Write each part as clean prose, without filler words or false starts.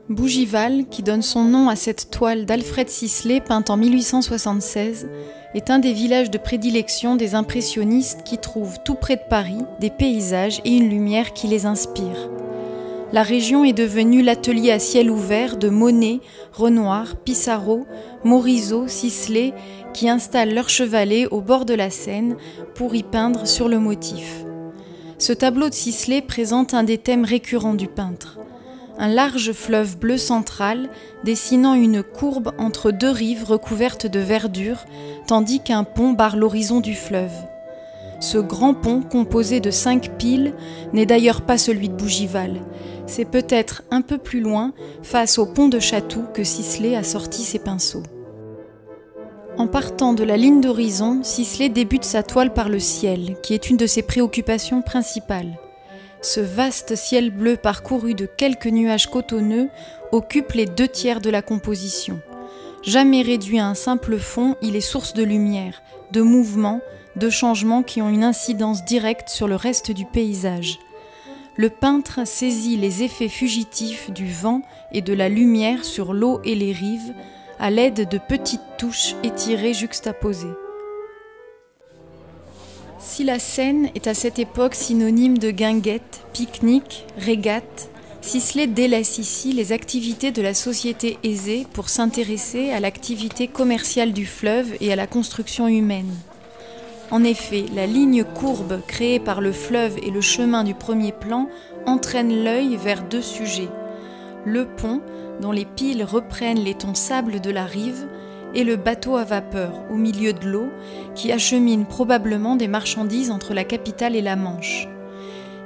Bougival, qui donne son nom à cette toile d'Alfred Sisley peinte en 1876, est un des villages de prédilection des impressionnistes qui trouvent tout près de Paris des paysages et une lumière qui les inspire. La région est devenue l'atelier à ciel ouvert de Monet, Renoir, Pissarro, Morisot, Sisley, qui installent leurs chevalets au bord de la Seine pour y peindre sur le motif. Ce tableau de Sisley présente un des thèmes récurrents du peintre. Un large fleuve bleu central dessinant une courbe entre deux rives recouvertes de verdure, tandis qu'un pont barre l'horizon du fleuve. Ce grand pont, composé de 5 piles, n'est d'ailleurs pas celui de Bougival. C'est peut-être un peu plus loin, face au pont de Chatou, que Sisley a sorti ses pinceaux. En partant de la ligne d'horizon, Sisley débute sa toile par le ciel, qui est une de ses préoccupations principales. Ce vaste ciel bleu parcouru de quelques nuages cotonneux occupe les 2/3 de la composition. Jamais réduit à un simple fond, il est source de lumière, de mouvement, de changements qui ont une incidence directe sur le reste du paysage. Le peintre saisit les effets fugitifs du vent et de la lumière sur l'eau et les rives à l'aide de petites touches étirées juxtaposées. Si la Seine est à cette époque synonyme de guinguette, pique-nique, régate, Sisley délaisse ici les activités de la société aisée pour s'intéresser à l'activité commerciale du fleuve et à la construction humaine. En effet, la ligne courbe créée par le fleuve et le chemin du premier plan entraîne l'œil vers 2 sujets. Le pont, dont les piles reprennent les tons sable de la rive, et le bateau à vapeur, au milieu de l'eau, qui achemine probablement des marchandises entre la capitale et la Manche.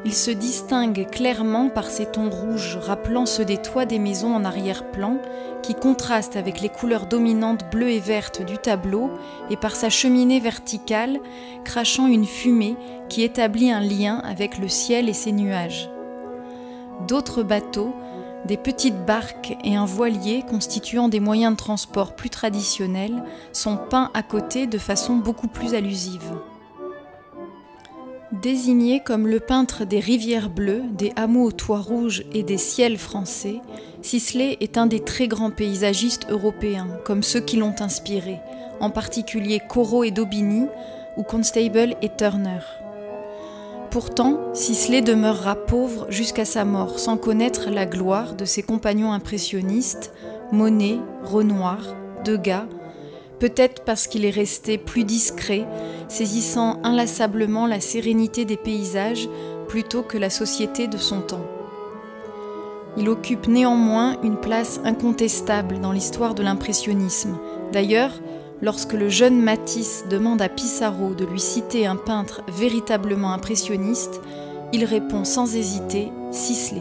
Il se distingue clairement par ses tons rouges, rappelant ceux des toits des maisons en arrière-plan, qui contrastent avec les couleurs dominantes bleues et vertes du tableau, et par sa cheminée verticale, crachant une fumée qui établit un lien avec le ciel et ses nuages. D'autres bateaux, des petites barques et un voilier constituant des moyens de transport plus traditionnels sont peints à côté de façon beaucoup plus allusive. Désigné comme le peintre des rivières bleues, des hameaux aux toits rouges et des ciels français, Sisley est un des très grands paysagistes européens, comme ceux qui l'ont inspiré, en particulier Corot et Daubigny ou Constable et Turner. Pourtant, Sisley demeurera pauvre jusqu'à sa mort, sans connaître la gloire de ses compagnons impressionnistes, Monet, Renoir, Degas, peut-être parce qu'il est resté plus discret, saisissant inlassablement la sérénité des paysages plutôt que la société de son temps. Il occupe néanmoins une place incontestable dans l'histoire de l'impressionnisme. D'ailleurs, lorsque le jeune Matisse demande à Pissarro de lui citer un peintre véritablement impressionniste, il répond sans hésiter Sisley.